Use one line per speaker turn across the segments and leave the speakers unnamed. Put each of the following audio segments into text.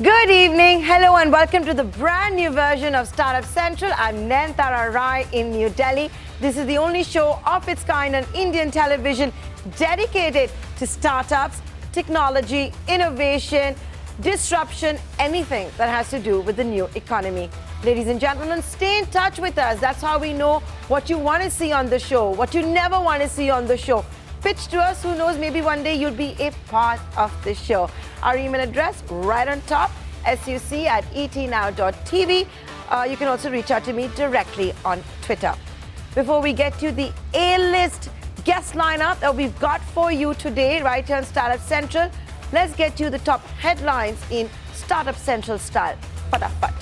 Good evening, hello and welcome to the brand new version of Startup Central. I'm Nayantara Rai in New Delhi. This is the only show of its kind on Indian television dedicated to startups, technology, innovation, disruption, anything that has to do with the new economy. Ladies and gentlemen, stay in touch with us. That's how we know what you want to see on the show, what you never want to see on the show. Pitch to us, who knows, maybe one day you'll be a part of the show. Our email address right on top, suc@etnow.tv. You can also reach out to me directly on Twitter. Before we get to the A-list guest lineup that we've got for you today, right here on Startup Central, let's get to the top headlines in Startup Central style. Fatafat.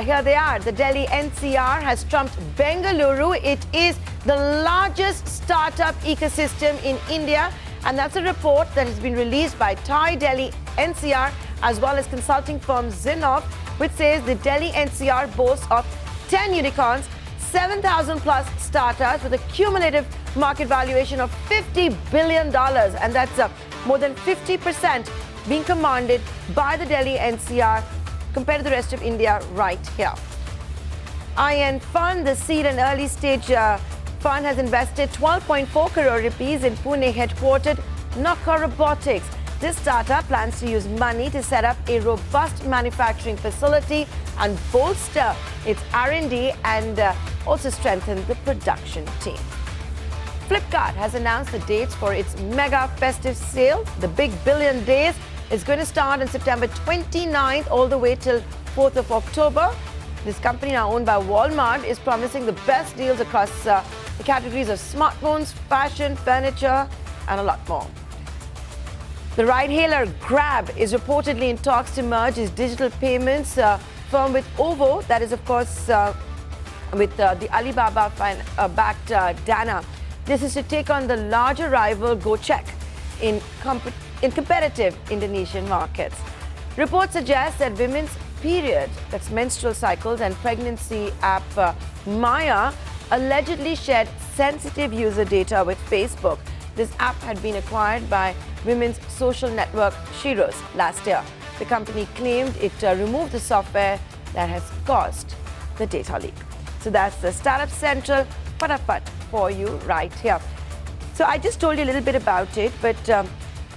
Here they are. The Delhi-NCR has trumped Bengaluru. It is the largest startup ecosystem in India, and that's a report that has been released by Thai Delhi-NCR as well as consulting firm Zinnov, which says the Delhi-NCR boasts of 10 unicorns, 7,000 plus startups with a cumulative market valuation of $50 billion, and that's more than 50% being commanded by the Delhi-NCR compared to the rest of India right here. IN Fund, the seed and early stage fund, has invested 12.4 crore rupees in Pune headquartered Naka Robotics. This startup plans to use money to set up a robust manufacturing facility and bolster its R&D and also strengthen the production team. Flipkart has announced the dates for its mega festive sale. The Big Billion Days is going to start on September 29th all the way till 4th of October. This company, now owned by Walmart, is promising the best deals across the categories of smartphones, fashion, furniture, and a lot more. The ride-hailer Grab is reportedly in talks to merge its digital payments firm with OVO, that is, of course, with the Alibaba-backed Dana. This is to take on the larger rival GoCheck in competitive Indonesian markets. Reports suggest that women's period, that's menstrual cycles, and pregnancy app Maya allegedly shared sensitive user data with Facebook. This app had been acquired by women's social network Shiros last year. The company claimed it removed the software that has caused the data leak. So that's the Startup Central Fatafat for you right here. So I just told you a little bit about it, but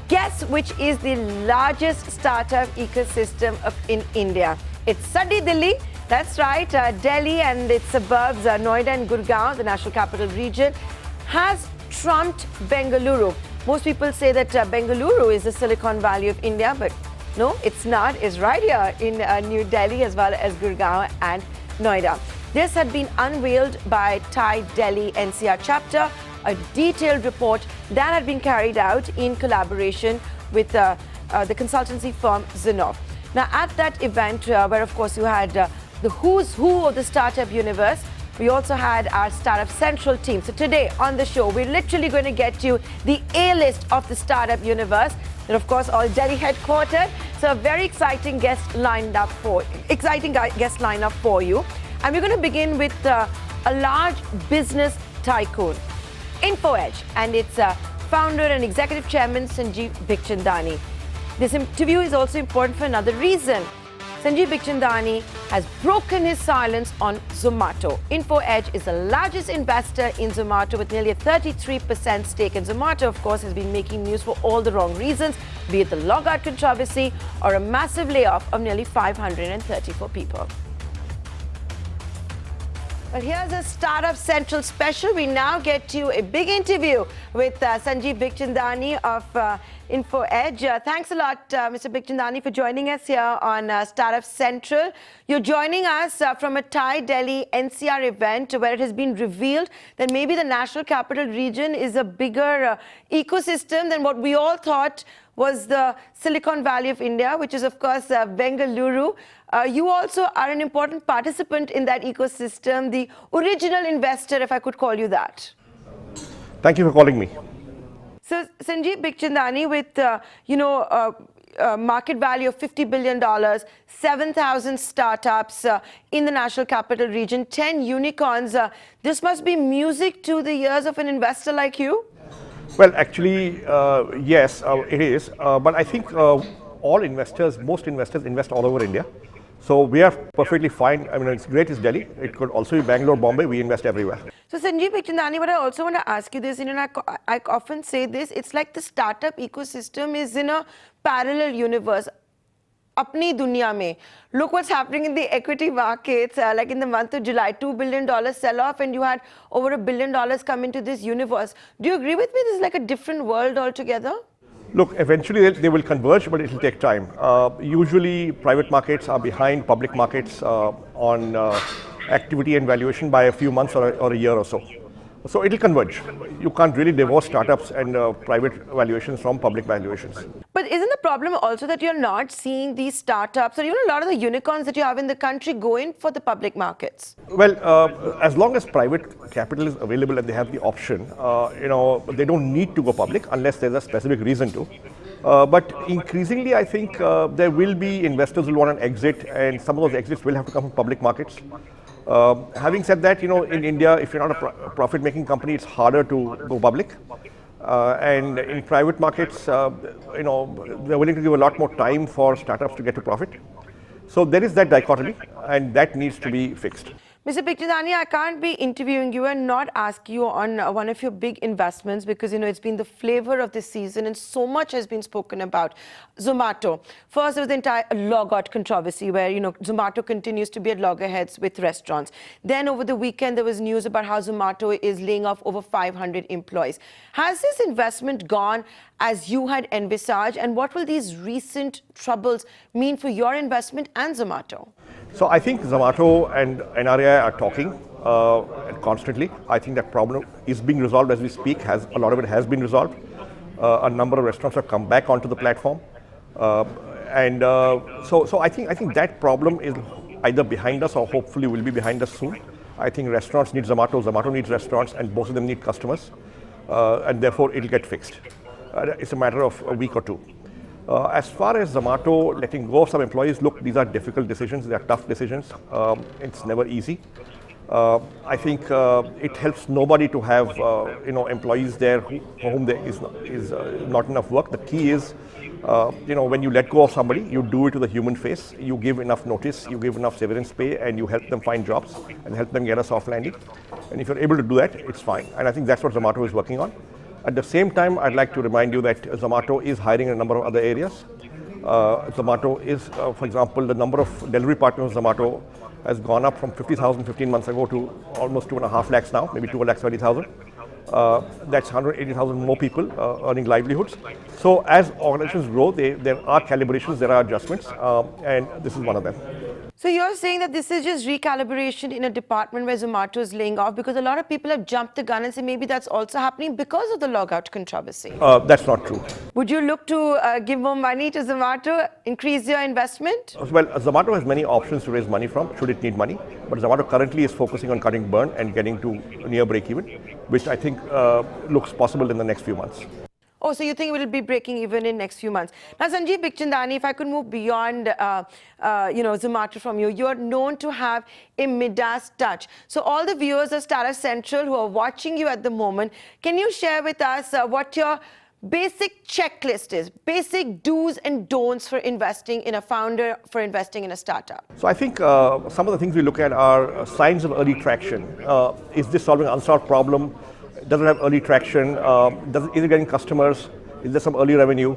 guess which is the largest startup ecosystem in India? It's Sadi Delhi. That's right. Delhi and its suburbs, Noida and Gurgaon, the national capital region, has trumped Bengaluru. Most people say that Bengaluru is the Silicon Valley of India, but no, it's not. It's right here in New Delhi as well as Gurgaon and Noida. This had been unveiled by Thai Delhi-NCR chapter, a detailed report that had been carried out in collaboration with the consultancy firm Zinnov. Now, at that event, where of course you had the who's who of the startup universe, we also had our Startup Central team. So today on the show, we're literally going to get you the A-list of the startup universe. And of course, all Delhi headquartered. So a very exciting guest lineup for you. And we're going to begin with a large business tycoon, Infoedge, and its founder and executive chairman, Sanjeev Bikhchandani. This interview is also important for another reason. Sanjeev Bikhchandani has broken his silence on Zomato. Infoedge is the largest investor in Zomato with nearly a 33% stake. And Zomato, of course, has been making news for all the wrong reasons, be it the logout controversy or a massive layoff of nearly 534 people. But here's a Startup Central special. We now get to a big interview with Sanjeev Bikhchandani of Infoedge. Thanks a lot, Mr. Bikhchandani, for joining us here on Startup Central. You're joining us from a Thai Delhi-NCR event where it has been revealed that maybe the National Capital Region is a bigger ecosystem than what we all thought was the Silicon Valley of India, which is, of course, Bengaluru. You also are an important participant in that ecosystem, the original investor, if I could call you that.
Thank you for calling me.
So, Sanjeev Bikhchandani, with market value of $50 billion, 7,000 startups in the National Capital Region, 10 unicorns, this must be music to the ears of an investor like you?
Well, actually, yes, it is. But I think all investors, most investors invest all over India. So we are perfectly fine. I mean, it's great as Delhi. It could also be Bangalore, Bombay. We invest everywhere.
So Sanjeev Bikhchandani, but I also want to ask you this, I often say this, it's like the startup ecosystem is in a parallel universe. Apni dunya mein. Look what's happening in the equity markets. Like in the month of July, $2 billion sell-off, and you had over $1 billion come into this universe. Do you agree with me? This is like a different world altogether.
Look, eventually they will converge, but it will take time. Usually, private markets are behind public markets on activity and valuation by a few months or a year or so. So it will converge. You can't really divorce startups and private valuations from public valuations.
But isn't the problem also that you're not seeing these startups or even a lot of the unicorns that you have in the country go in for the public markets?
Well, as long as private capital is available and they have the option, they don't need to go public unless there's a specific reason to. But increasingly, I think there will be investors who want an exit, and some of those exits will have to come from public markets. Having said that, in India, if you're not a profit-making company, it's harder to go public. And in private markets, they're willing to give a lot more time for startups to get to profit. So there is that dichotomy, and that needs to be fixed.
Mr. Bikhchandani, I can't be interviewing you and not ask you on one of your big investments because, it's been the flavor of this season and so much has been spoken about. Zomato. First, there was the entire logout controversy where, Zomato continues to be at loggerheads with restaurants. Then over the weekend, there was news about how Zomato is laying off over 500 employees. Has this investment gone as you had envisaged, and what will these recent troubles mean for your investment and Zomato?
So I think Zomato and NRAI are talking constantly. I think that problem is being resolved as we speak. A lot of it has been resolved. A number of restaurants have come back onto the platform, so I think that problem is either behind us or hopefully will be behind us soon. I think restaurants need Zomato, Zomato needs restaurants, and both of them need customers, and therefore it'll get fixed. It's a matter of a week or two. As far as Zomato letting go of some employees, look, these are difficult decisions. They are tough decisions. It's never easy. I think it helps nobody to have employees there for whom there is not enough work. The key is, when you let go of somebody, you do it with a human face. You give enough notice, you give enough severance pay, and you help them find jobs and help them get a soft landing. And if you're able to do that, it's fine. And I think that's what Zomato is working on. At the same time, I'd like to remind you that Zomato is hiring in a number of other areas. Zomato is, for example, the number of delivery partners of Zomato has gone up from 50,000 15 months ago to almost 2.5 lakhs now, maybe 2,30,000. That's 180,000 more people earning livelihoods. So as organizations grow, there are calibrations, there are adjustments, and this is one of them.
So you're saying that this is just recalibration in a department where Zomato is laying off, because a lot of people have jumped the gun and say maybe that's also happening because of the logout controversy.
That's not true.
Would you look to give more money to Zomato, increase your investment?
Well, Zomato has many options to raise money from, should it need money. But Zomato currently is focusing on cutting burn and getting to near break-even, which I think looks possible in the next few months.
Oh, so you think it will be breaking even in next few months. Now, Sanjeev Bikhchandani, if I could move beyond, Zomato from you, you're known to have a Midas touch. So all the viewers of Attar Essential who are watching you at the moment, can you share with us what your basic checklist is, basic do's and don'ts for investing in a founder, for investing in a startup?
So I think some of the things we look at are signs of early traction. Is this solving an unsolved problem? Does it have early traction? Is it getting customers? Is there some early revenue?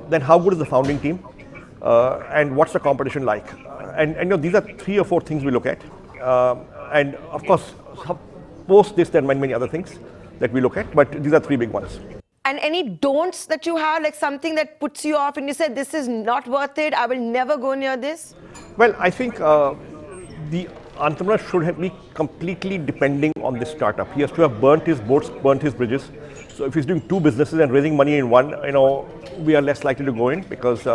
Then how good is the founding team? And what's the competition like? And these are 3 or 4 things we look at. And of course, post this, there are many other things that we look at, but these are 3 big ones.
And any don'ts that you have, like something that puts you off and you said, this is not worth it, I will never go near this?
Well, I think the entrepreneur should be completely depending on this startup. He has to have burnt his boats, burnt his bridges. So if he's doing 2 businesses and raising money in one, we are less likely to go in because,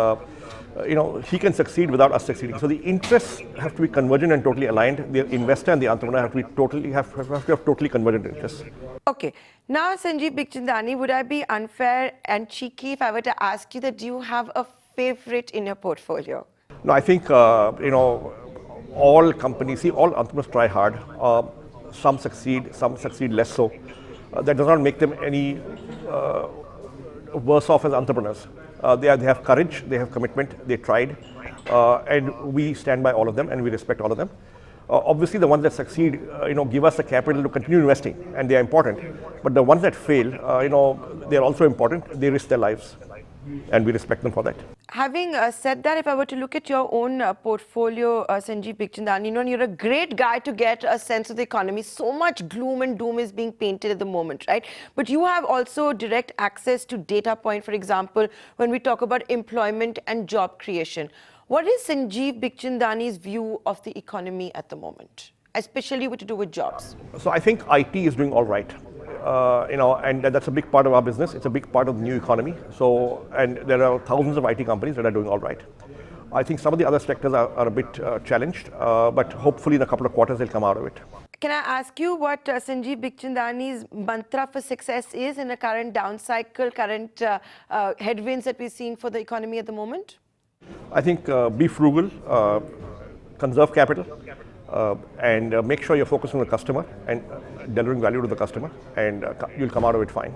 he can succeed without us succeeding. So the interests have to be convergent and totally aligned. The investor and the entrepreneur have to have totally convergent interests.
Okay. Now, Sanjeev Bikhchandani, would I be unfair and cheeky if I were to ask you that do you have a favorite in your portfolio?
No, I think, all companies, all entrepreneurs try hard. Some succeed less so. That does not make them any worse off as entrepreneurs. They have courage, they have commitment, they tried, and we stand by all of them and we respect all of them. Obviously, the ones that succeed, give us the capital to continue investing, and they are important. But the ones that fail, they are also important. They risk their lives, and we respect them for that.
Having said that, if I were to look at your own portfolio, Sanjeev Bikhchandani, you're a great guy to get a sense of the economy. So much gloom and doom is being painted at the moment, right? But you have also direct access to data point, for example, when we talk about employment and job creation. What is Sanjeev Bikhchandani's view of the economy at the moment, especially what to do with jobs?
So I think IT is doing all right. And that's a big part of our business. It's a big part of the new economy. So, and there are thousands of IT companies that are doing all right. I think some of the other sectors are a bit challenged, but hopefully in a couple of quarters they'll come out of it.
Can I ask you what Sanjeev Bikhchandani's mantra for success is in the current down cycle, current headwinds that we're seeing for the economy at the moment?
I think be frugal, conserve capital, and make sure you're focused on the customer and delivering value to the customer, and you'll come out of it fine.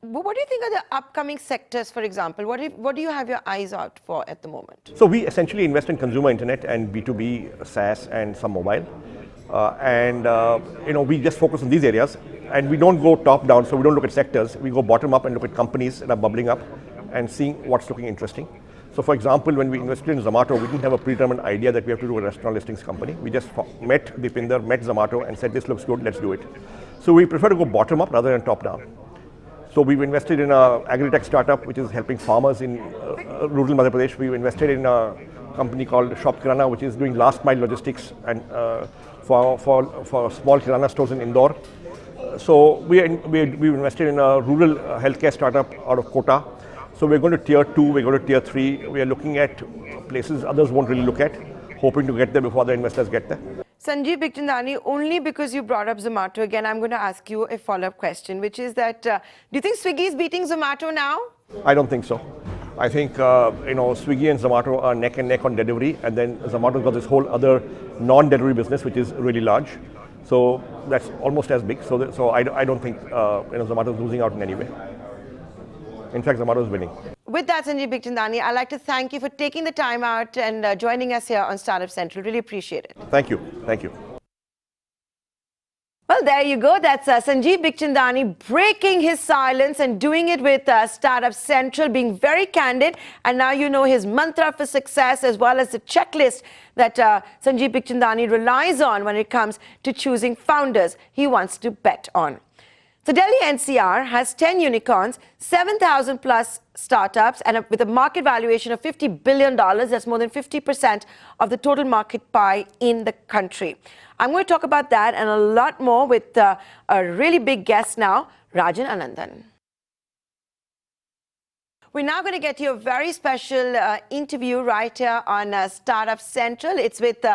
What do you think are the upcoming sectors, for example? What do you have your eyes out for at the moment?
So we essentially invest in consumer internet and B2B, SaaS, and some mobile. We just focus on these areas, and we don't go top down, so we don't look at sectors. We go bottom up and look at companies that are bubbling up and seeing what's looking interesting. So for example, when we invested in Zomato, we didn't have a predetermined idea that we have to do a restaurant listings company. We just met Deepinder, met Zomato and said, this looks good, let's do it. So we prefer to go bottom up rather than top down. So we've invested in an agri-tech startup which is helping farmers in rural Madhya Pradesh. We've invested in a company called Shop Kirana, which is doing last mile logistics and for small Kirana stores in Indore. So we've invested in a rural healthcare startup out of Kota. So we're going to tier 2, we're going to tier 3. We are looking at places others won't really look at, hoping to get there before the investors get there.
Sanjeev Bikhchandani, only because you brought up Zomato again, I'm going to ask you a follow-up question, which is that, do you think Swiggy is beating Zomato now?
I don't think so. I think, Swiggy and Zomato are neck and neck on delivery, and then Zomato's got this whole other non-delivery business, which is really large. So that's almost as big. So I don't think, Zomato's losing out in any way. In fact, Zomato is winning.
With that, Sanjeev Bikhchandani, I'd like to thank you for taking the time out and joining us here on Startup Central. Really appreciate it.
Thank you. Thank you.
Well, there you go. That's Sanjeev Bikhchandani breaking his silence and doing it with Startup Central, being very candid. And now you know his mantra for success as well as the checklist that Sanjeev Bikhchandani relies on when it comes to choosing founders he wants to bet on. So Delhi-NCR has 10 unicorns, 7,000 plus startups, and with a market valuation of $50 billion. That's more than 50% of the total market pie in the country. I'm going to talk about that and a lot more with a really big guest now, Rajan Anandan. We're now going to get you a very special interview right here on Startup Central. It's with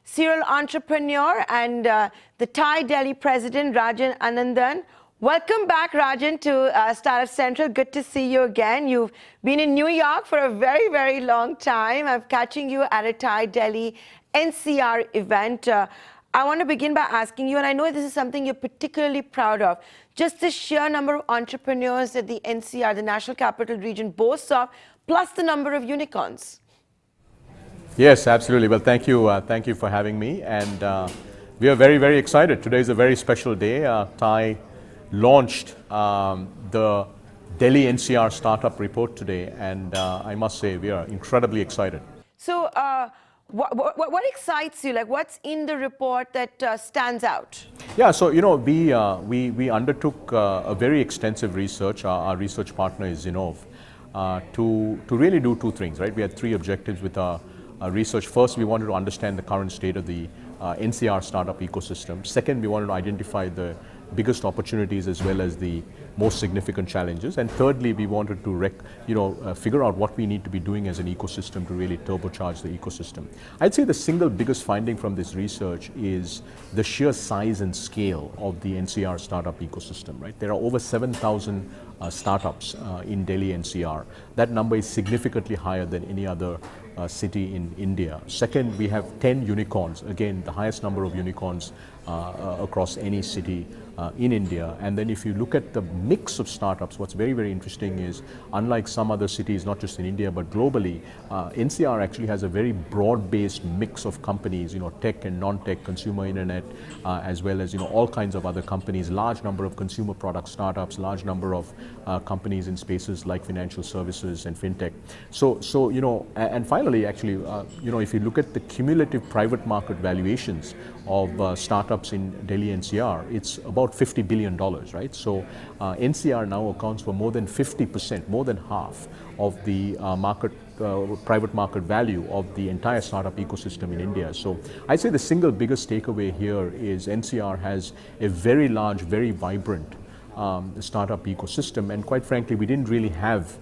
serial entrepreneur and the Thai Delhi president, Rajan Anandan. Welcome back, Rajan, to Startup Central. Good to see you again. You've been in New York for a very, very long time. I'm catching you at a Thai Delhi-NCR event. I want to begin by asking you, and I know this is something you're particularly proud of, just the sheer number of entrepreneurs that the NCR, the National Capital Region, boasts of, plus the number of unicorns.
Yes, absolutely. Well, thank you for having me, and we are very, very excited. Today is a very special day. Thai launched the Delhi-NCR startup report today, and I must say we are incredibly excited.
So, what excites you? Like, what's in the report that stands out?
Yeah, so we undertook a very extensive research. Our research partner is Zinov, to really do two things, right? We had three objectives with our research. First, we wanted to understand the current state of the NCR startup ecosystem. Second, we wanted to identify the biggest opportunities as well as the most significant challenges. And thirdly, we wanted to figure out what we need to be doing as an ecosystem to really turbocharge the ecosystem. I'd say the single biggest finding from this research is the sheer size and scale of the NCR startup ecosystem, right? There are over 7,000 startups in Delhi-NCR. That number is significantly higher than any other city in India. Second, we have 10 unicorns, again, the highest number of unicorns across any city in India. And then if you look at the mix of startups, what's very, very interesting is, unlike some other cities, not just in India, but globally, NCR actually has a very broad-based mix of companies, tech and non-tech, consumer internet, as well as, all kinds of other companies, large number of consumer product startups, large number of companies in spaces like financial services and fintech. So and finally, actually, if you look at the cumulative private market valuations of startups in Delhi-NCR, it's about $50 billion, right? So NCR now accounts for more than 50%, more than half of the private market value of the entire startup ecosystem in India. So I'd say the single biggest takeaway here is NCR has a very large, very vibrant startup ecosystem, and quite frankly, we didn't really have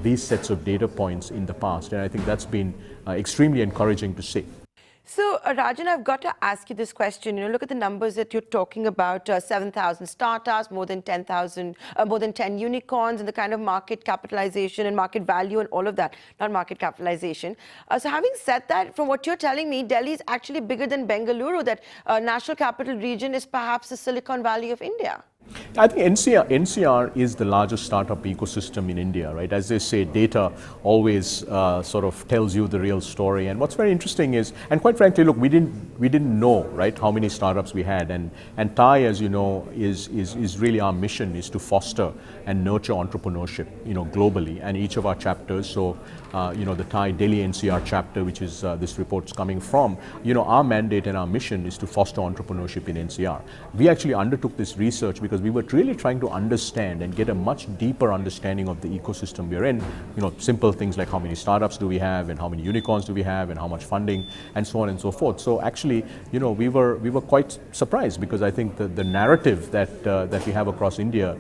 these sets of data points in the past, and I think that's been extremely encouraging to see.
So, Rajan, I've got to ask you this question. Look at the numbers that you're talking about: 7,000 startups, more than 10 unicorns, and the kind of market capitalization and market value and all of that. Not market capitalization. So, having said that, from what you're telling me, Delhi is actually bigger than Bengaluru. That National Capital Region is perhaps the Silicon Valley of India.
I think NCR is the largest startup ecosystem in India, right? As they say, data always sort of tells you the real story. And what's very interesting is, and quite frankly, look, we didn't know, right, how many startups we had. And TAI, as you know, is really our mission is to foster and nurture entrepreneurship, globally. And each of our chapters, so the TAI Delhi-NCR chapter, which is this report's coming from, our mandate and our mission is to foster entrepreneurship in NCR. We actually undertook this research because we were really trying to understand and get a much deeper understanding of the ecosystem we're in. Simple things like how many startups do we have, and how many unicorns do we have, and how much funding, and so on and so forth. So actually, we were quite surprised, because I think the narrative that we have across India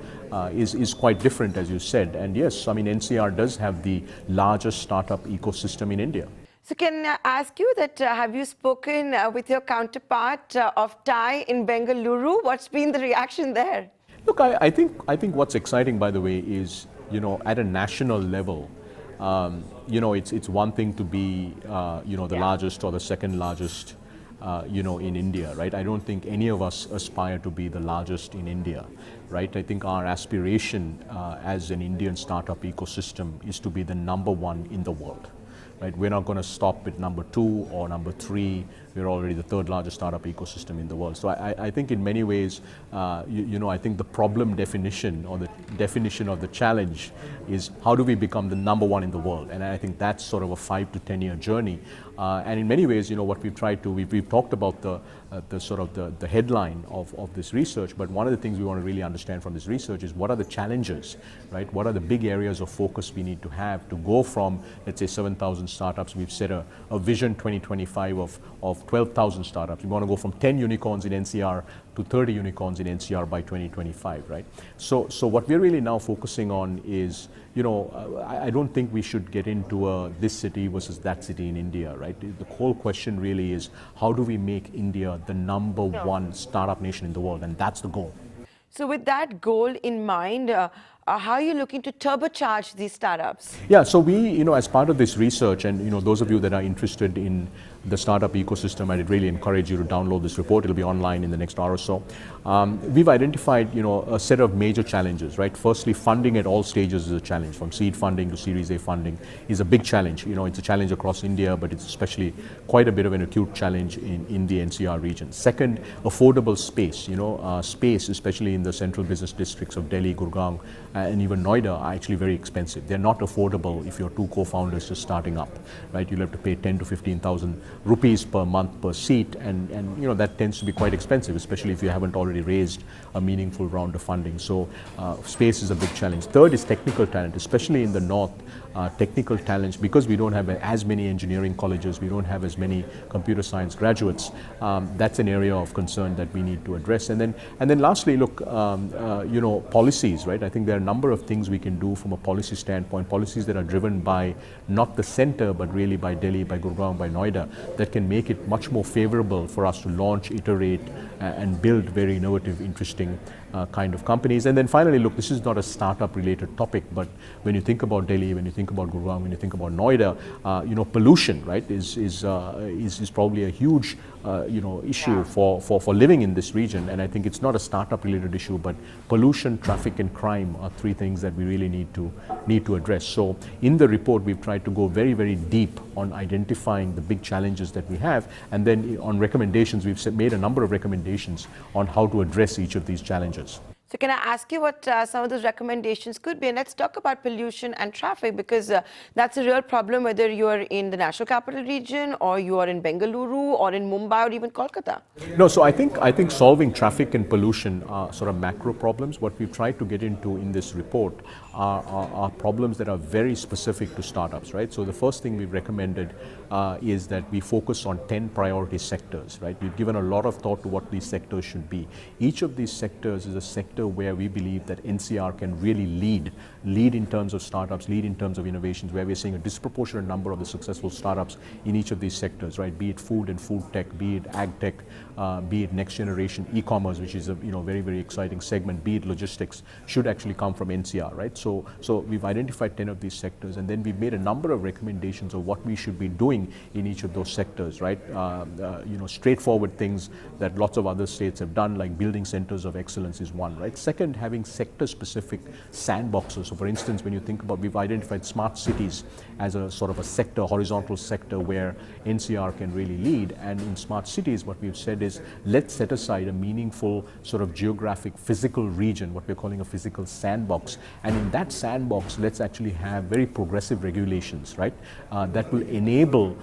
is quite different, as you said. And yes, I mean, NCR does have the largest startup ecosystem in India.
So can I ask you that, have you spoken with your counterpart of TAI in Bengaluru? What's been the reaction there?
Look, I think what's exciting, by the way, is, at a national level, it's one thing to be, the largest or the second largest, in India, right? I don't think any of us aspire to be the largest in India, right? I think our aspiration as an Indian startup ecosystem is to be the #1 in the world. Right? We're not going to stop at #2 or #3. We're already the third largest startup ecosystem in the world. So I think in many ways, I think the problem definition, or the definition of the challenge, is how do we become the #1 in the world? And I think that's sort of a 5 to 10 year journey. And in many ways, what we've tried to, we've talked about the sort of the headline of this research, but one of the things we want to really understand from this research is what are the challenges, right? What are the big areas of focus we need to have to go from, let's say, 7,000 startups. We've set a vision 2025 of 12,000 startups. We want to go from 10 unicorns in NCR to 30 unicorns in NCR by 2025, right? So what we're really now focusing on is, I don't think we should get into this city versus that city in India, right? The whole question really is, how do we make India the #1 startup nation in the world? And that's the goal.
So with that goal in mind, how are you looking to turbocharge these startups?
Yeah, so we, as part of this research, and those of you that are interested in the startup ecosystem, I'd really encourage you to download this report. It'll be online in the next hour or so. We've identified, a set of major challenges, right? Firstly, funding at all stages is a challenge. From seed funding to Series A funding is a big challenge. It's a challenge across India, but it's especially quite a bit of an acute challenge in the NCR region. Second, affordable space. Space, especially in the central business districts of Delhi, Gurgaon, and even Noida, are actually very expensive. They're not affordable if you're two co-founders just starting up, right? You'll have to pay 10 to 15,000 rupees per month per seat, and that tends to be quite expensive, especially if you haven't already raised a meaningful round of funding. So space is a big challenge. Third is technical talent, especially in the north. Technical talents, because we don't have as many engineering colleges, we don't have as many computer science graduates. That's an area of concern that we need to address. And then lastly, look, policies, right? I think there are a number of things we can do from a policy standpoint, policies that are driven by not the center, but really by Delhi, by Gurgaon, by Noida, that can make it much more favorable for us to launch, iterate, and build very innovative, interesting kind of companies. And then finally, look, this is not a startup related topic, but when you think about Delhi, when you think about Gurgaon, when you think about Noida, pollution, right, is probably a huge issue for living in this region. And I think it's not a startup related issue, but pollution, traffic and crime are three things that we really need to address. So in the report, we've tried to go very, very deep on identifying the big challenges that we have. And then on recommendations, we've made a number of recommendations on how to address each of these challenges.
So can I ask you what some of those recommendations could be? And let's talk about pollution and traffic, because that's a real problem whether you are in the National Capital Region or you are in Bengaluru or in Mumbai or even Kolkata.
No, so I think solving traffic and pollution are sort of macro problems. What we've tried to get into in this report are problems that are very specific to startups, right? So the first thing we've recommended is that we focus on 10 priority sectors, right? We've given a lot of thought to what these sectors should be. Each of these sectors is a sector where we believe that NCR can really lead in terms of startups, lead in terms of innovations, where we're seeing a disproportionate number of the successful startups in each of these sectors, right? Be it food and food tech, be it ag tech, be it next generation e-commerce, which is a very, very exciting segment, be it logistics, should actually come from NCR, right? So we've identified 10 of these sectors, and then we've made a number of recommendations of what we should be doing in each of those sectors, right? Straightforward things that lots of other states have done, like building centers of excellence is one, right? Second, having sector-specific sandboxes. So for instance, when you think about, we've identified smart cities as a sort of a sector, horizontal sector where NCR can really lead. And in smart cities, what we've said is, let's set aside a meaningful sort of geographic physical region, what we're calling a physical sandbox. And in that sandbox, let's actually have very progressive regulations, right? That will enable,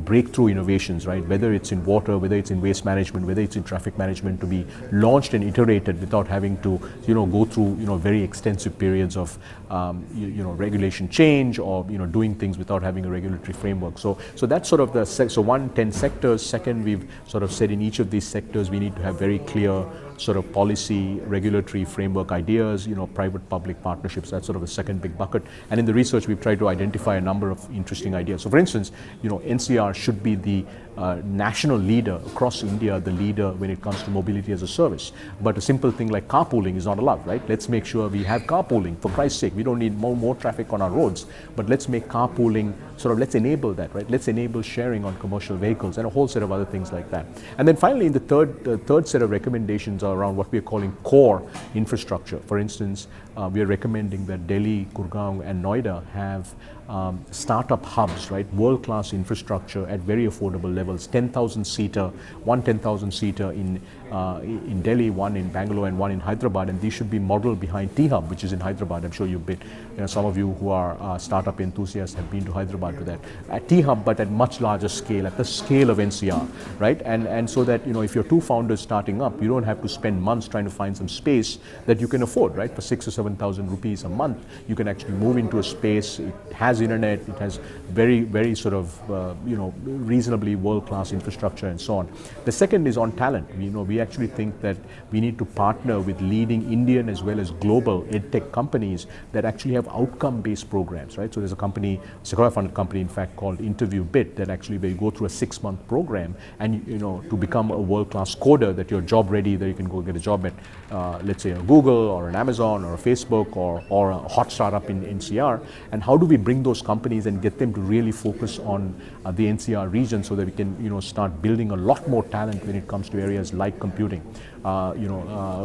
breakthrough innovations, right? Whether it's in water, whether it's in waste management, whether it's in traffic management, to be launched and iterated without having to, go through, very extensive periods of, regulation change or, doing things without having a regulatory framework. So that's sort of so 10 sectors. Second, we've sort of said in each of these sectors, we need to have very clear sort of policy, regulatory framework ideas, private-public partnerships. That's sort of the second big bucket. And in the research, we've tried to identify a number of interesting ideas. So for instance, NCR should be the national leader across India, the leader when it comes to mobility as a service. But a simple thing like carpooling is not allowed, right? Let's make sure we have carpooling. For Christ's sake, we don't need more traffic on our roads, but let's make carpooling let's enable that, right? Let's enable sharing on commercial vehicles and a whole set of other things like that. And then finally, in the third set of recommendations are around what we are calling core infrastructure. For instance, we are recommending that Delhi, Gurgaon and Noida have startup hubs, right? World-class infrastructure at very affordable levels. 10,000-seater, one 10,000-seater in Delhi, one in Bangalore, and one in Hyderabad. And these should be modeled behind T-Hub, which is in Hyderabad. I'm sure you've been, some of you who are startup enthusiasts have been to Hyderabad to that. At T-Hub, but at much larger scale, at the scale of NCR, right? And so that, if you're two founders starting up, you don't have to spend months trying to find some space that you can afford, right? For 6,000 or 7,000 rupees a month, you can actually move into a space. It has internet, it has very, very sort of, reasonably world-class infrastructure and so on. The second is on talent. We actually think that we need to partner with leading Indian as well as global edtech companies that actually have outcome-based programs, right? So there's a company, Sequoia-funded company, in fact, called InterviewBit, that actually where you go through a 6-month program and, to become a world-class coder, that you're job ready, that you can go get a job at, let's say, a Google or an Amazon or a Facebook or a hot startup in NCR. And how do we bring those companies and get them to really focus on the NCR region so that we can, start building a lot more talent when it comes to areas like computing,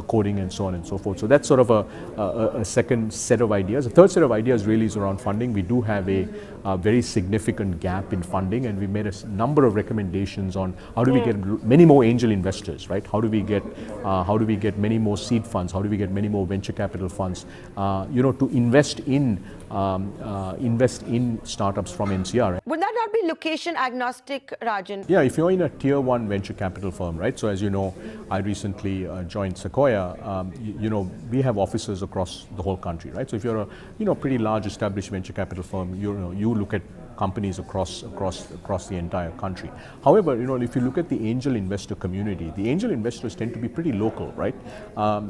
coding and so on and so forth. So that's sort of a second set of ideas. The third set of ideas really is around funding. We do have a very significant gap in funding, and we made a number of recommendations on how do we get many more angel investors, right? How do we get many more seed funds? How do we get many more venture capital funds? To invest in startups from NCR.
Would that not be location agnostic, Rajan?
Yeah, if you're in a tier 1 venture capital firm, right? So as you know, I recently joined Sequoia. We have offices across the whole country, right? So if you're a pretty large established venture capital firm, you look at companies across the entire country. However, if you look at the angel investor community, the angel investors tend to be pretty local, right?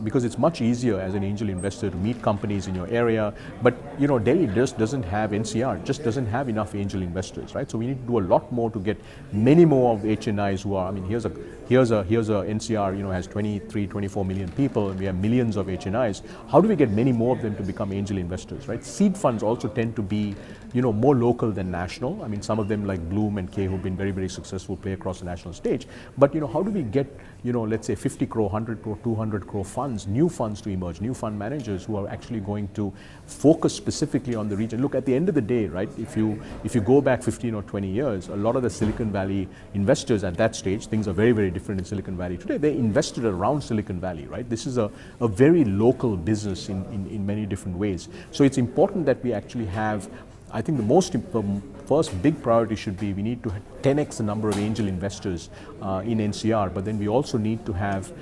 Because it's much easier as an angel investor to meet companies in your area. But Delhi just doesn't have, NCR just doesn't have enough angel investors, right? So we need to do a lot more to get many more of the HNIs who are, here's a NCR, has 23, 24 million people, and we have millions of HNIs. How do we get many more of them to become angel investors, right? Seed funds also tend to be, more local than international. I mean, some of them like Bloom and Kay who've been very, very successful play across the national stage. But, how do we get, let's say 50 crore, 100 crore, 200 crore funds, new funds to emerge, new fund managers who are actually going to focus specifically on the region. Look, at the end of the day, right, if you go back 15 or 20 years, a lot of the Silicon Valley investors at that stage, things are very, very different in Silicon Valley today. They invested around Silicon Valley, right? This is a very local business in many different ways. So it's important that we actually have, I think the first big priority should be we need to 10x the number of angel investors in NCR, but then we also need to have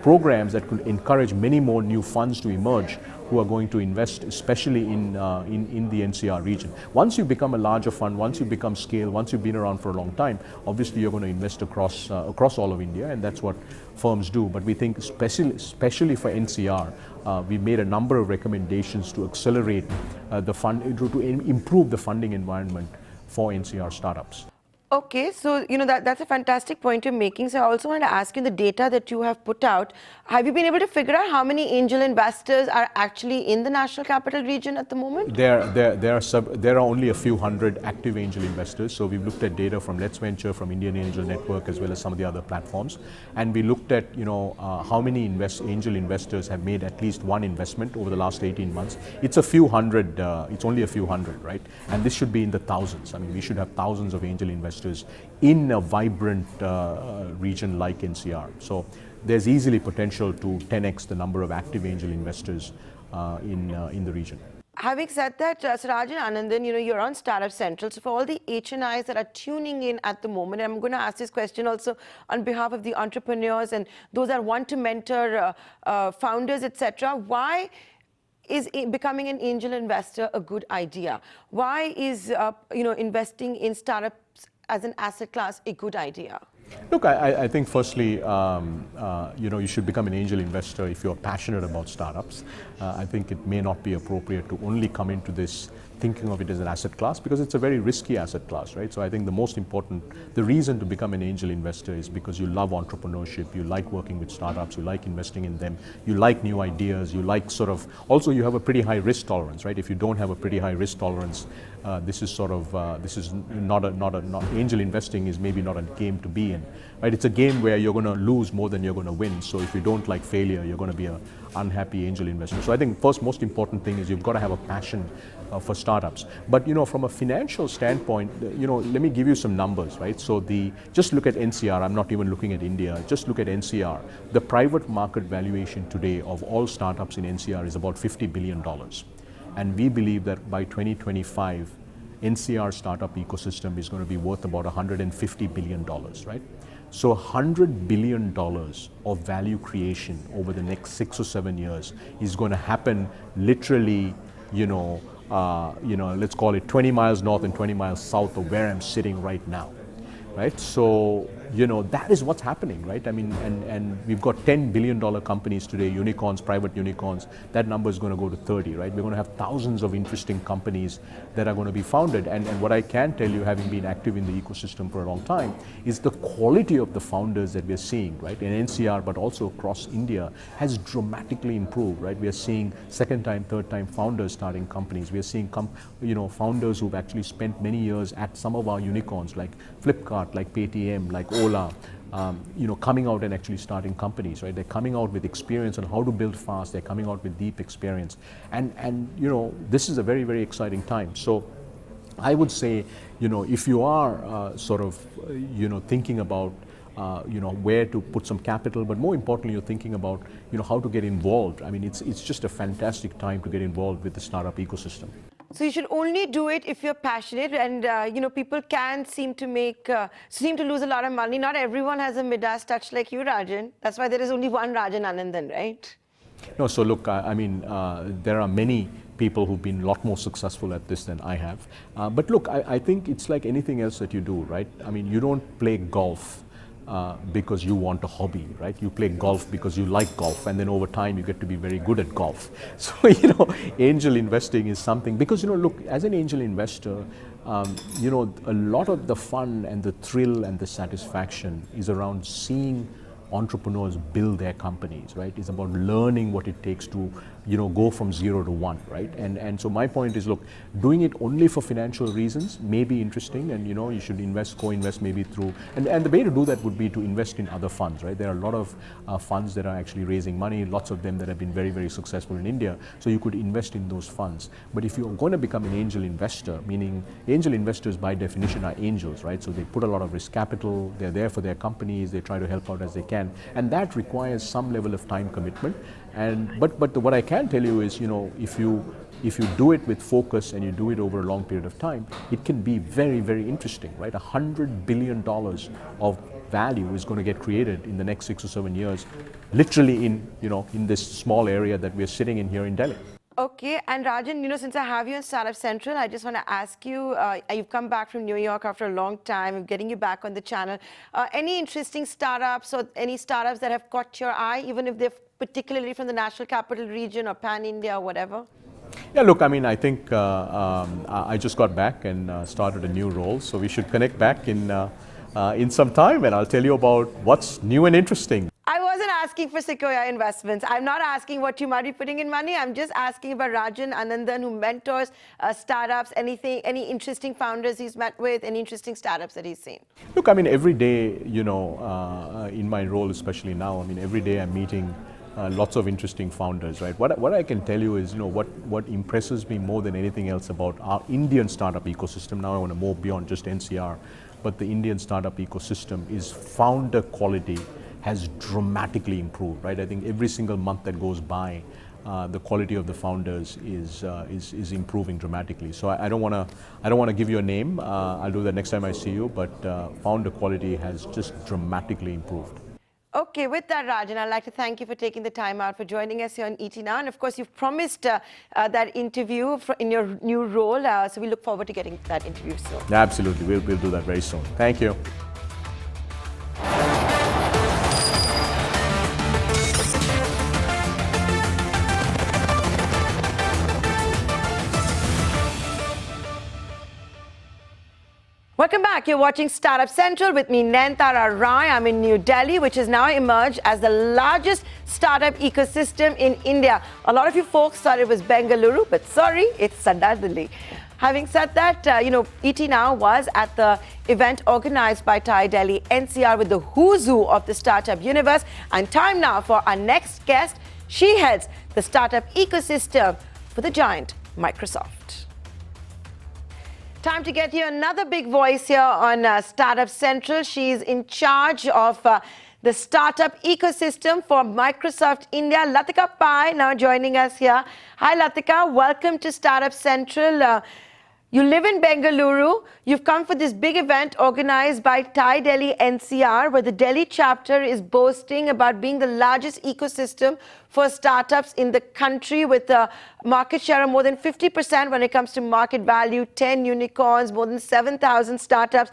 programs that could encourage many more new funds to emerge who are going to invest especially in the NCR region. Once you become a larger fund, once you become scale, once you've been around for a long time, obviously you're going to invest across all of India, and that's what firms do. But we think especially for NCR, we made a number of recommendations to accelerate to improve the funding environment for NCR startups.
Okay, so that's a fantastic point you're making. So I also want to ask you, the data that you have put out, have you been able to figure out how many angel investors are actually in the National Capital Region at the moment?
There are only a few hundred active angel investors. So we've looked at data from Let's Venture, from Indian Angel Network, as well as some of the other platforms, and we looked at how many angel investors have made at least one investment over the last 18 months. It's a few hundred. It's only a few hundred, right? And this should be in the thousands. I mean, we should have thousands of angel investors in a vibrant region like NCR. So there's easily potential to 10x the number of active angel investors in the region.
Having said that, so Rajan Anandan, you're on Startup Central. So for all the HNIs that are tuning in at the moment, I'm going to ask this question also on behalf of the entrepreneurs and those that want to mentor founders, etc. Why is becoming an angel investor a good idea? Why is investing in startups as an asset class a good idea?
Look, I think firstly, you should become an angel investor if you're passionate about startups. I think it may not be appropriate to only come into this thinking of it as an asset class, because it's a very risky asset class, right? So I think the reason to become an angel investor is because you love entrepreneurship, you like working with startups, you like investing in them, you like new ideas, you like also you have a pretty high risk tolerance, right? If you don't have a pretty high risk tolerance, angel investing is maybe not a game to be in, right? It's a game where you're going to lose more than you're going to win. So if you don't like failure, you're going to be an unhappy angel investor. So I think first most important thing is you've got to have a passion for startups. But from a financial standpoint, let me give you some numbers, right? So just look at NCR. I'm not even looking at India. Just look at NCR. The private market valuation today of all startups in NCR is about $50 billion. And we believe that by 2025, NCR startup ecosystem is going to be worth about $150 billion, right? So $100 billion of value creation over the next 6 or 7 years is going to happen literally, let's call it 20 miles north and 20 miles south of where I'm sitting right now, right? So, that is what's happening, right? I mean, and we've got $10 billion companies today, unicorns, private unicorns. That number is going to go to 30, right? We're going to have thousands of interesting companies that are going to be founded. And what I can tell you, having been active in the ecosystem for a long time, is the quality of the founders that we're seeing, right? In NCR, but also across India, has dramatically improved, right? We are seeing second-time, third-time founders starting companies. We are seeing founders who've actually spent many years at some of our unicorns, like Flipkart, like Paytm, like Ola, coming out and actually starting companies, right? They're coming out with experience on how to build fast. They're coming out with deep experience. And this is a very, very exciting time. So I would say, if you are thinking about, where to put some capital, but more importantly, you're thinking about, how to get involved. I mean, it's just a fantastic time to get involved with the startup ecosystem.
So you should only do it if you're passionate, and people can seem to lose a lot of money. Not everyone has a Midas touch like you, Rajan. That's why there is only one Rajan Anandan, right?
No, so look, there are many people who've been a lot more successful at this than I have. But look, I think it's like anything else that you do, right? I mean, you don't play golf because you want a hobby, right? You play golf because you like golf, and then over time you get to be very good at golf. So, angel investing is something, because, look, as an angel investor, a lot of the fun and the thrill and the satisfaction is around seeing entrepreneurs build their companies, right? It's about learning what it takes to, go from 0 to 1, right? And so my point is, look, doing it only for financial reasons may be interesting, and you should co-invest maybe through, and the way to do that would be to invest in other funds, right? There are a lot of funds that are actually raising money, lots of them that have been very, very successful in India, so you could invest in those funds. But if you're going to become an angel investor, meaning angel investors by definition are angels, right? So they put a lot of risk capital, they're there for their companies, they try to help out as they can, and that requires some level of time commitment. But what I can tell you is, if you do it with focus and you do it over a long period of time, it can be very, very interesting, right? $100 billion of value is going to get created in the next 6 or 7 years, literally in this small area that we're sitting in here in Delhi.
Okay, and Rajan, since I have you on Startup Central, I just want to ask you, you've come back from New York after a long time, I'm getting you back on the channel. Any interesting startups or any startups that have caught your eye, even if they're particularly from the National Capital Region or Pan-India or whatever?
Yeah, look, I think I just got back and started a new role, so we should connect back in some time, and I'll tell you about what's new and interesting.
I wasn't asking for Sequoia investments. I'm not asking what you might be putting in money. I'm just asking about Rajan Anandan, who mentors startups, any interesting founders he's met with, any interesting startups that he's seen.
Look, every day, in my role, especially now, every day I'm meeting lots of interesting founders, right? What I can tell you is, what impresses me more than anything else about our Indian startup ecosystem, now I want to move beyond just NCR, but the Indian startup ecosystem is founder quality has dramatically improved, right? I think every single month that goes by, the quality of the founders is improving dramatically. So I don't want to give you a name. I'll do that next time I see you. But founder quality has just dramatically improved.
Okay, with that, Rajan, I'd like to thank you for taking the time out for joining us here on ET Now. And of course, you've promised that interview in your new role. So we look forward to getting that interview soon.
Absolutely, we'll do that very soon. Thank you.
Welcome back. You're watching Startup Central with me, Nayantara Rai. I'm in New Delhi, which has now emerged as the largest startup ecosystem in India. A lot of you folks thought it was Bengaluru, but sorry, it's Sandar, Delhi. Having said that, ET Now was at the event organized by Delhi-NCR with the who's who of the startup universe. And time now for our next guest. She heads the startup ecosystem for the giant Microsoft. Time to get you another big voice here on Startup Central. She's in charge of the startup ecosystem for Microsoft India. Lathika Pai now joining us here. Hi, Lathika. Welcome to Startup Central. You live in Bengaluru. You've come for this big event organized by Delhi-NCR, where the Delhi chapter is boasting about being the largest ecosystem for startups in the country, with a market share of more than 50% when it comes to market value, 10 unicorns, more than 7,000 startups.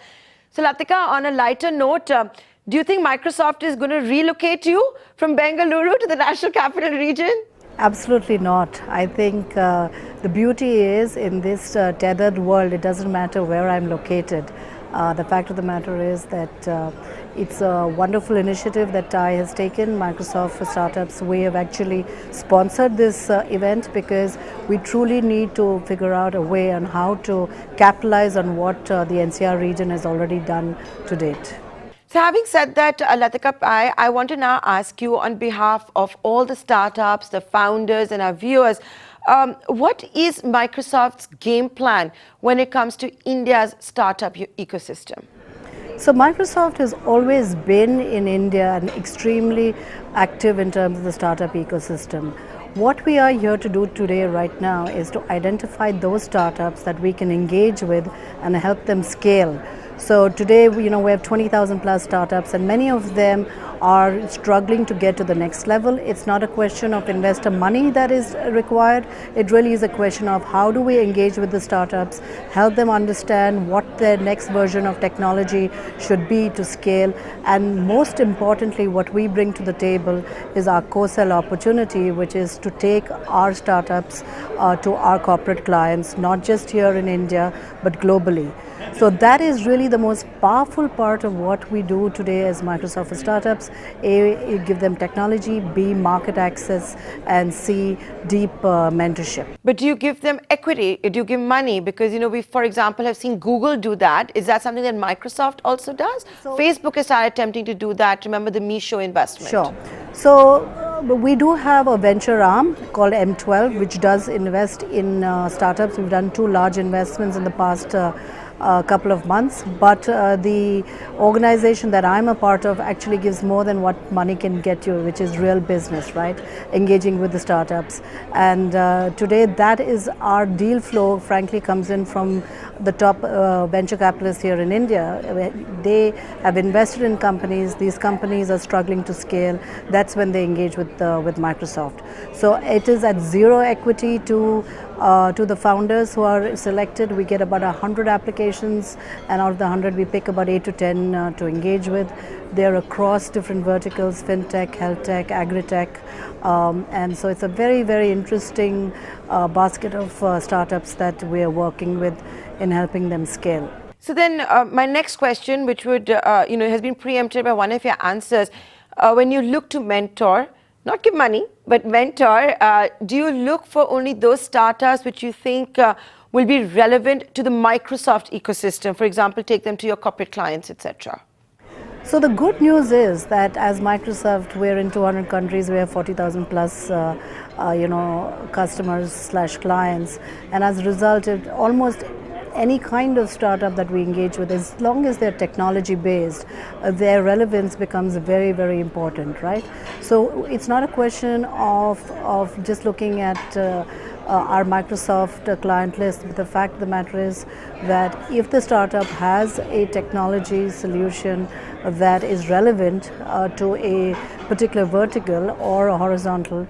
So Lathika, on a lighter note, do you think Microsoft is going to relocate you from Bengaluru to the National Capital Region?
Absolutely not. I think the beauty is in this tethered world, it doesn't matter where I'm located. The fact of the matter is that it's a wonderful initiative that TAI has taken, Microsoft for Startups. We have actually sponsored this event because we truly need to figure out a way on how to capitalize on what the NCR region has already done to date.
So having said that, Lathika Pai, I want to now ask you on behalf of all the startups, the founders and our viewers, what is Microsoft's game plan when it comes to India's startup ecosystem?
So Microsoft has always been in India and extremely active in terms of the startup ecosystem. What we are here to do today right now is to identify those startups that we can engage with and help them scale. So today, we have 20,000 plus startups, and many of them are struggling to get to the next level. It's not a question of investor money that is required. It really is a question of how do we engage with the startups, help them understand what their next version of technology should be to scale. And most importantly, what we bring to the table is our co-sell opportunity, which is to take our startups to our corporate clients, not just here in India, but globally. So that is really the most powerful part of what we do today as Microsoft for Startups. A, give them technology, B, market access, and C, deep mentorship.
But do you give them equity? Do you give money? Because, we, for example, have seen Google do that. Is that something that Microsoft also does? Facebook has started attempting to do that. Remember the Meesho investment?
Sure. So we do have a venture arm called M12, which does invest in startups. We've done 2 large investments in the past couple of months, but the organization that I'm a part of actually gives more than what money can get you, which is real business, right? Engaging with the startups. And today that is our deal flow, frankly, comes in from the top venture capitalists here in India. They have invested in companies. These companies are struggling to scale. That's when they engage with Microsoft. So it is at zero equity to the founders who are selected. We get about 100 applications, and out of the 100 we pick about 8 to 10 to engage with. They're across different verticals: fintech, health tech, agri-tech, and so it's a very, very interesting basket of startups that we are working with in helping them scale.
So then my next question, which would, has been preempted by one of your answers, when you look to mentor, not give money, but mentor, do you look for only those startups which you think will be relevant to the Microsoft ecosystem? For example, take them to your corporate clients, etc.
So the good news is that as Microsoft, we're in 200 countries, we have 40,000 plus customers / clients, and as a result, almost any kind of startup that we engage with, as long as they're technology based, their relevance becomes very, very important, right? So it's not a question of just looking at our Microsoft client list, but the fact of the matter is that if the startup has a technology solution that is relevant to a particular vertical or a horizontal,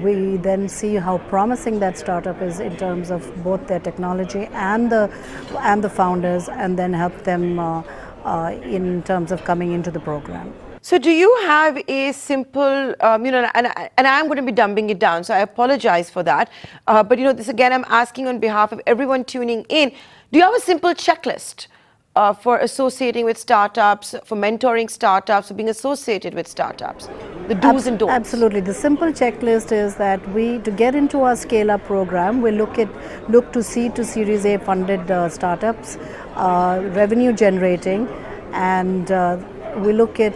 we then see how promising that startup is in terms of both their technology and the founders, and then help them in terms of coming into the program.
So do you have a simple, and I'm going to be dumbing it down, so I apologize for that. But this again, I'm asking on behalf of everyone tuning in. Do you have a simple checklist for associating with startups, for mentoring startups, for being associated with startups? The do's and don'ts.
Absolutely. The simple checklist is that to get into our scale-up program, we look to seed to Series A funded startups, revenue generating, and we look at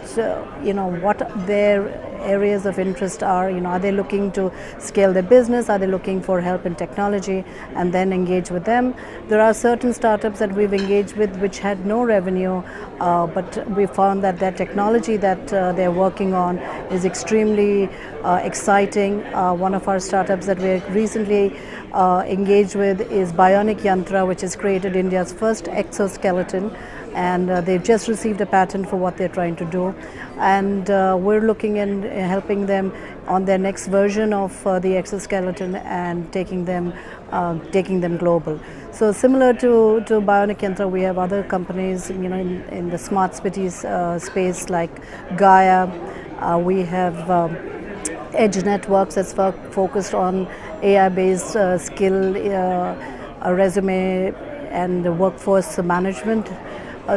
what their areas of interest are. Are they looking to scale their business? Are they looking for help in technology? And then engage with them. There are certain startups that we've engaged with which had no revenue, but we found that their technology that they're working on is extremely exciting. One of our startups that we recently engaged with is Bionic Yantra, which has created India's first exoskeleton, and they've just received a patent for what they're trying to do, and we're looking and helping them on their next version of the exoskeleton and taking them global. So similar to Bionic Yantra, we have other companies in the smart cities space like Gaia. We have Edge Networks that's focused on AI-based skill, resume and workforce management.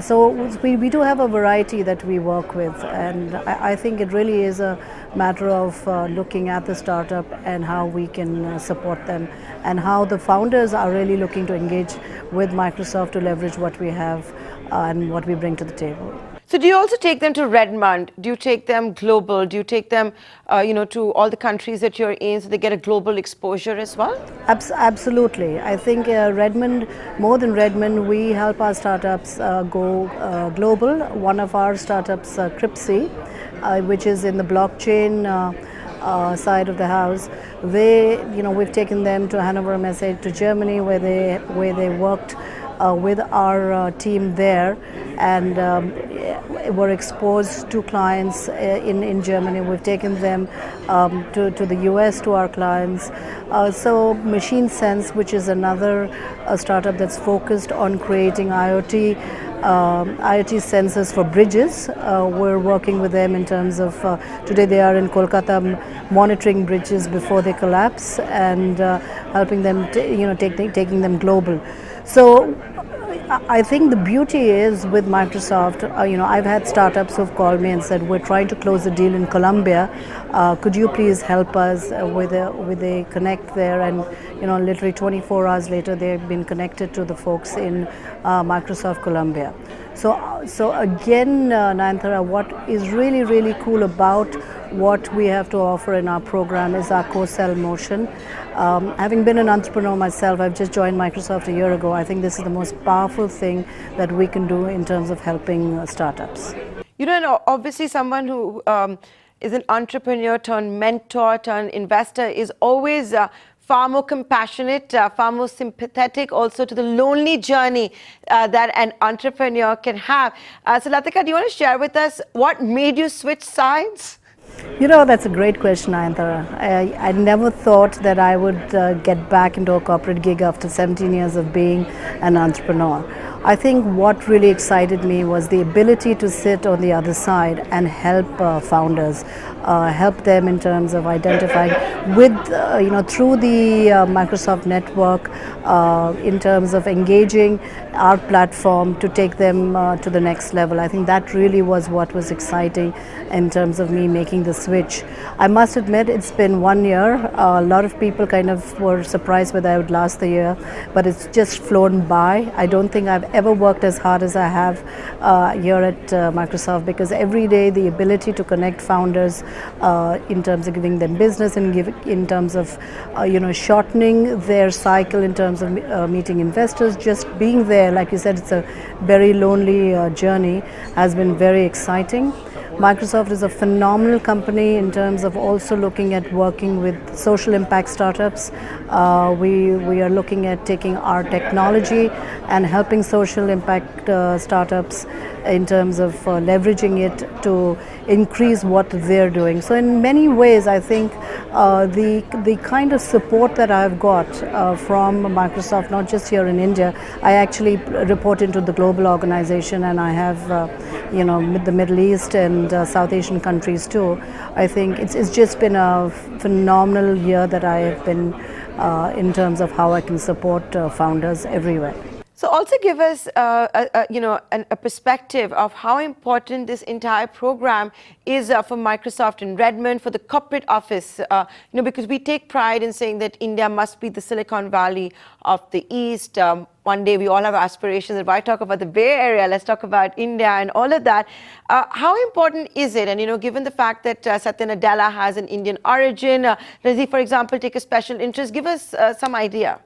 So we do have a variety that we work with, and I think it really is a matter of looking at the startup and how we can support them, and how the founders are really looking to engage with Microsoft to leverage what we have and what we bring to the table.
So do you also take them to Redmond? Do you take them global? Do you take them, to all the countries that you're in so they get a global exposure as well?
Absolutely. I think Redmond, more than Redmond, we help our startups go global. One of our startups, Cripsy, which is in the blockchain side of the house, we've taken them to Hanover MSA, to Germany, where they worked with our team there, and were exposed to clients in Germany. We've taken them to the US to our clients. So Machine Sense, which is another startup that's focused on creating IoT sensors for bridges. We're working with them in terms of, today they are in Kolkata monitoring bridges before they collapse, and helping them, taking them global. So I think the beauty is with Microsoft, I've had startups who've called me and said, we're trying to close a deal in Colombia. Could you please help us with a connect there? And, literally 24 hours later, they've been connected to the folks in Microsoft Colombia. So again, Nayantara, what is really, really cool about what we have to offer in our program is our co-sell motion. Having been an entrepreneur myself, I've just joined Microsoft a year ago. I think this is the most powerful thing that we can do in terms of helping startups.
Obviously someone who is an entrepreneur turned mentor turned investor is always far more compassionate, far more sympathetic also to the lonely journey that an entrepreneur can have. So Lathika, do you want to share with us what made you switch sides?
That's a great question, Nayantara. I never thought that I would get back into a corporate gig after 17 years of being an entrepreneur. I think what really excited me was the ability to sit on the other side and help founders, help them in terms of identifying with, through the Microsoft network, in terms of engaging our platform to take them to the next level. I think that really was what was exciting in terms of me making the switch. I must admit, it's been 1 year. A lot of people kind of were surprised whether I would last the year, but it's just flown by. I don't think I've ever worked as hard as I have here at Microsoft, because every day the ability to connect founders in terms of giving them business and in terms of shortening their cycle in terms of meeting investors, just being there, like you said, it's a very lonely journey, has been very exciting. Microsoft is a phenomenal company in terms of also looking at working with social impact startups. We are looking at taking our technology and helping social impact startups in terms of leveraging it to increase what they're doing. So in many ways, I think the kind of support that I've got from Microsoft, not just here in India, I actually report into the global organization, and I have the Middle East and South Asian countries too. I think it's just been a phenomenal year that I have been in terms of how I can support founders everywhere.
So also give us, a perspective of how important this entire program is for Microsoft in Redmond, for the corporate office, because we take pride in saying that India must be the Silicon Valley of the East. One day we all have aspirations. If I talk about the Bay Area, let's talk about India and all of that. How important is it? And, given the fact that Satya Nadella has an Indian origin, does he, for example, take a special interest? Give us some idea.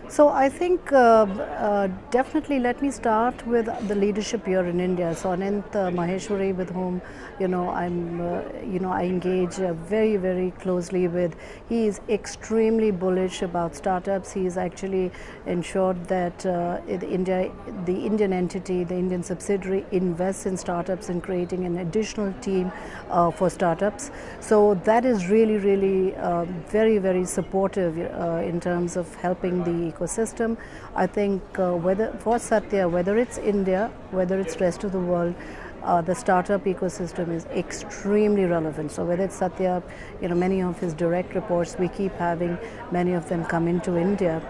So I think definitely let me start with the leadership here in India. So Anant Maheshwari, with whom I engage very, very closely with. He is extremely bullish about startups. He has actually ensured that the Indian entity, the Indian subsidiary, invests in startups and creating an additional team for startups. So that is really, really very, very supportive in terms of helping the ecosystem. I think whether for Satya, whether it's India, whether it's rest of the world, the startup ecosystem is extremely relevant. So whether it's Satya, many of his direct reports, we keep having many of them come into India.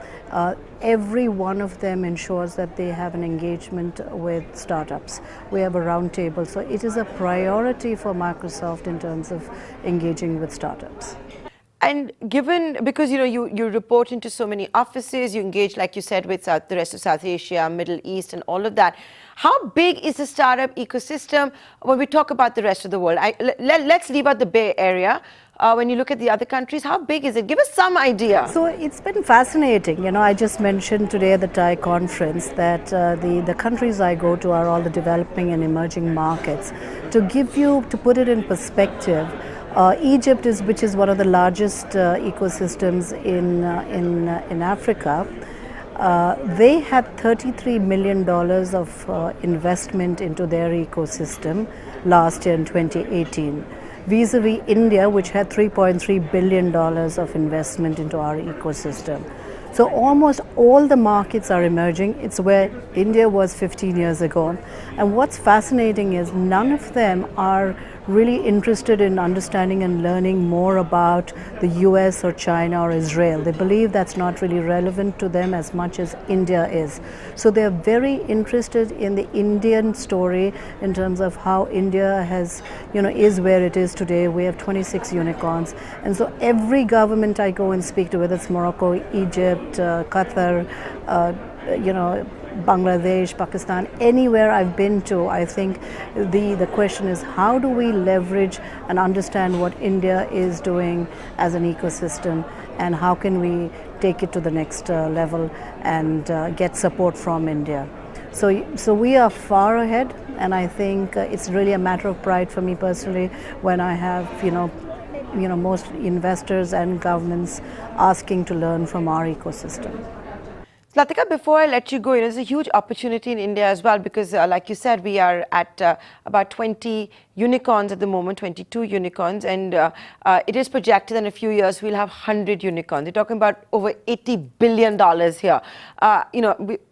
Every one of them ensures that they have an engagement with startups. We have a round table. So it is a priority for Microsoft in terms of engaging with startups.
And because you report into so many offices, you engage, like you said, with the rest of South Asia, Middle East, and all of that. How big is the startup ecosystem when we talk about the rest of the world? Let's leave out the Bay Area. When you look at the other countries, how big is it? Give us some idea.
So it's been fascinating. I just mentioned today at the TIE conference that the countries I go to are all the developing and emerging markets. To put it in perspective, Egypt, which is one of the largest ecosystems in Africa, they had $33 million of investment into their ecosystem last year in 2018, vis-a-vis India, which had $3.3 billion of investment into our ecosystem. So almost all the markets are emerging. It's where India was 15 years ago. And what's fascinating is none of them are really interested in understanding and learning more about the US or China or Israel. They believe that's not really relevant to them as much as India is. So they're very interested in the Indian story in terms of how India has, is where it is today. We have 26 unicorns. And so every government I go and speak to, whether it's Morocco, Egypt, Qatar, Bangladesh, Pakistan, anywhere I've been to, I think the question is how do we leverage and understand what India is doing as an ecosystem, and how can we take it to the next level and get support from India. So we are far ahead, and I think it's really a matter of pride for me personally when I have most investors and governments asking to learn from our ecosystem.
Lathika, before I let you go, there's a huge opportunity in India as well because, like you said, we are at about 20 unicorns at the moment, 22 unicorns, and it is projected in a few years we'll have 100 unicorns. We're talking about over $80 billion here.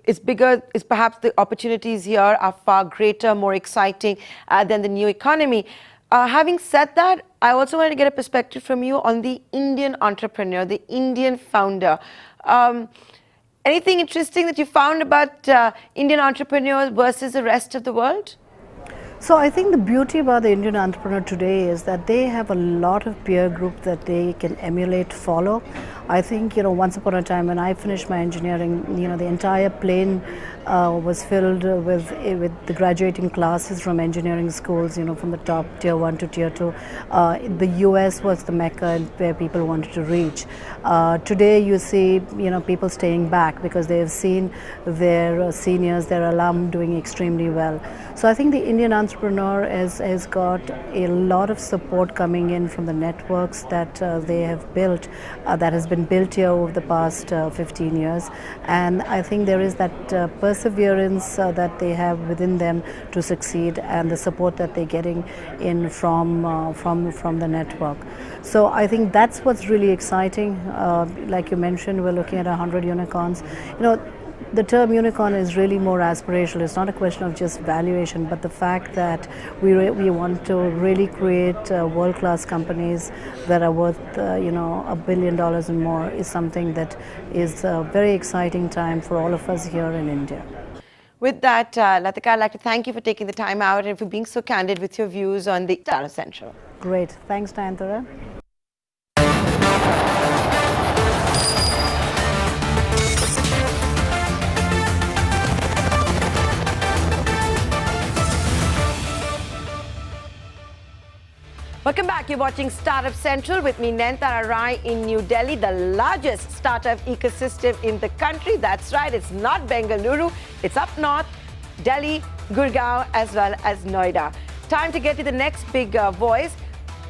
It's bigger, it's perhaps the opportunities here are far greater, more exciting than the new economy. Having said that, I also wanted to get a perspective from you on the Indian entrepreneur, the Indian founder. Anything interesting that you found about Indian entrepreneurs versus the rest of the world?
So I think the beauty about the Indian entrepreneur today is that they have a lot of peer group that they can emulate, follow. I think, once upon a time when I finished my engineering, the entire plane was filled with the graduating classes from engineering schools, from the top tier 1 to tier 2. The US was the mecca where people wanted to reach. Today you see, people staying back because they have seen their seniors, their alum doing extremely well. So I think the Indian entrepreneur has got a lot of support coming in from the networks that they have built, that has been built here over the past 15 years. And I think there is that perseverance that they have within them to succeed, and the support that they're getting in from the network. So I think that's what's really exciting. Like you mentioned, we're looking at 100 unicorns. The term unicorn is really more aspirational. It's not a question of just valuation, but the fact that we want to really create world-class companies that are worth $1 billion and more is something that is a very exciting time for all of us here in India.
With that, Lathika, I'd like to thank you for taking the time out and for being so candid with your views on the Attar Essential.
Great. Thanks, Nayantara.
Welcome back. You're watching Startup Central with me, Nayantara Rai, in New Delhi, the largest startup ecosystem in the country. That's right, it's not Bengaluru, it's up north, Delhi, Gurgaon, as well as Noida. Time to get to the next big voice.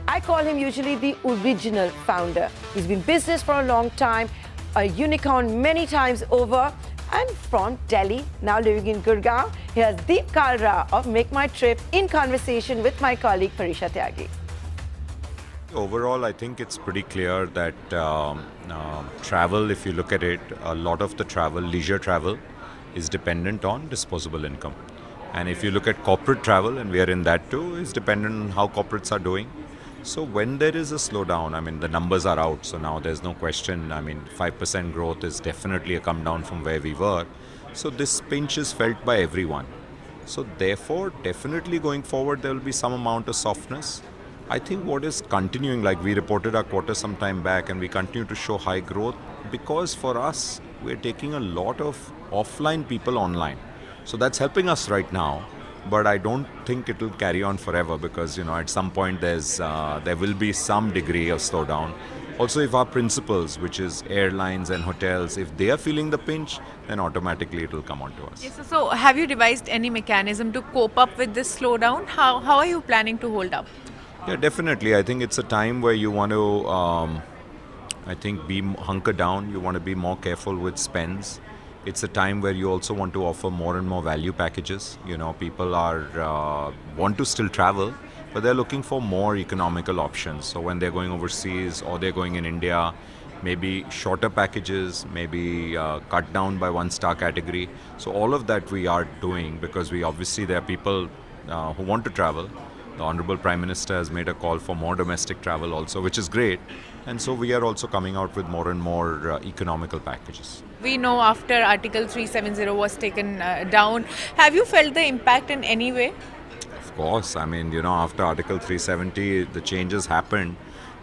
I call him usually the original founder. He's been in business for a long time, a unicorn many times over, and from Delhi, now living in Gurgaon. Here's Deep Kalra of MakeMyTrip in conversation with my colleague Parisha Tyagi.
Overall, I think it's pretty clear that travel, if you look at it, a lot of the travel, leisure travel, is dependent on disposable income. And if you look at corporate travel, and we are in that too, is dependent on how corporates are doing. So when there is a slowdown, the numbers are out, so now there's no question. 5% growth is definitely a come down from where we were. So this pinch is felt by everyone. So therefore, definitely going forward, there will be some amount of softness. I think what is continuing, like we reported our quarter some time back, and we continue to show high growth because for us, we're taking a lot of offline people online. So that's helping us right now, but I don't think it will carry on forever because, at some point there will be some degree of slowdown. Also, if our principals, which is airlines and hotels, if they are feeling the pinch, then automatically it will come on to us.
Yes, so have you devised any mechanism to cope up with this slowdown? How are you planning to hold up?
Yeah, definitely. I think it's a time where you want to, hunker down. You want to be more careful with spends. It's a time where you also want to offer more and more value packages. People want to still travel, but they're looking for more economical options. So when they're going overseas or they're going in India, maybe shorter packages, maybe cut down by 1-star category. So all of that we are doing because there are people who want to travel. The Honorable Prime Minister has made a call for more domestic travel also, which is great. And so we are also coming out with more and more economical packages.
We know after Article 370 was taken down, have you felt the impact in any way?
Of course, I mean, after Article 370, the changes happened.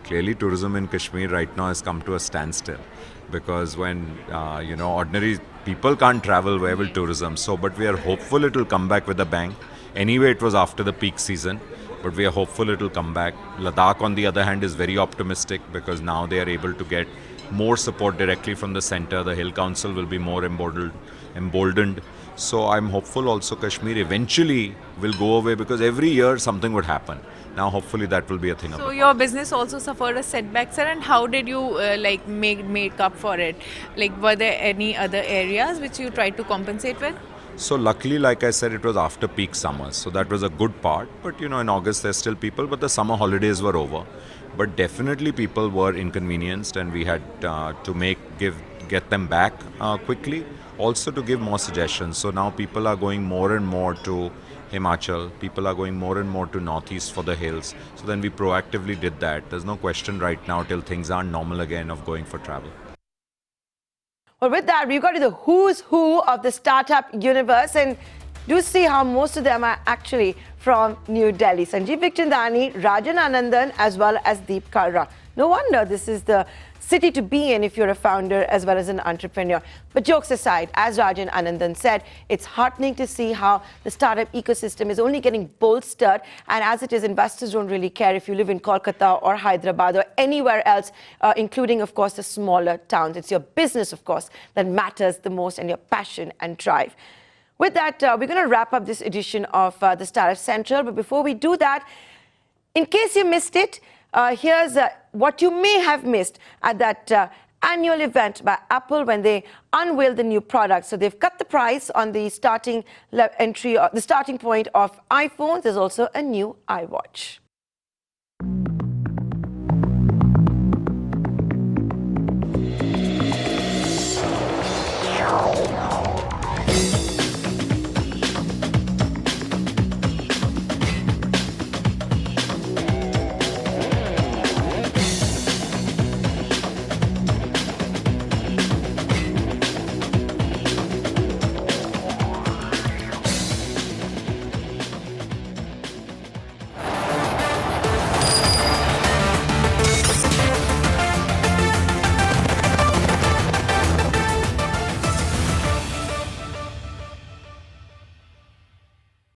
Clearly, tourism in Kashmir right now has come to a standstill because when, ordinary people can't travel, where will tourism? So, but we are hopeful it will come back with a bang. Anyway, it was after the peak season, but we are hopeful it will come back. Ladakh, on the other hand, is very optimistic because now they are able to get more support directly from the center. The Hill Council will be more emboldened. So I'm hopeful also Kashmir eventually will go away because every year something would happen. Now hopefully that will be a thing.
So your business also suffered a setback, sir, and how did you make up for it? Like, were there any other areas which you tried to compensate with?
So luckily, like I said, it was after peak summers. So that was a good part. But in August there's still people, but the summer holidays were over. But definitely people were inconvenienced and we had to get them back quickly. Also to give more suggestions. So now people are going more and more to Himachal. People are going more and more to northeast for the hills. So then we proactively did that. There's no question right now till things aren't normal again of going for travel.
Well, with that, we've got to the who's who of the startup universe, and do see how most of them are actually from New Delhi. Sanjeev Bikhchandani, Rajan Anandan, as well as Kalra. No wonder this is the city to be in if you're a founder as well as an entrepreneur. But jokes aside, as Rajan Anandan said, it's heartening to see how the startup ecosystem is only getting bolstered. And as it is, investors don't really care if you live in Kolkata or Hyderabad or anywhere else, including, of course, the smaller towns. It's your business, of course, that matters the most, and your passion and drive. With that, we're going to wrap up this edition of the Startup Central. But before we do that, in case you missed it, here's what you may have missed at that annual event by Apple when they unveiled the new product. So they've cut the price on the starting point of iPhones. There's also a new iWatch.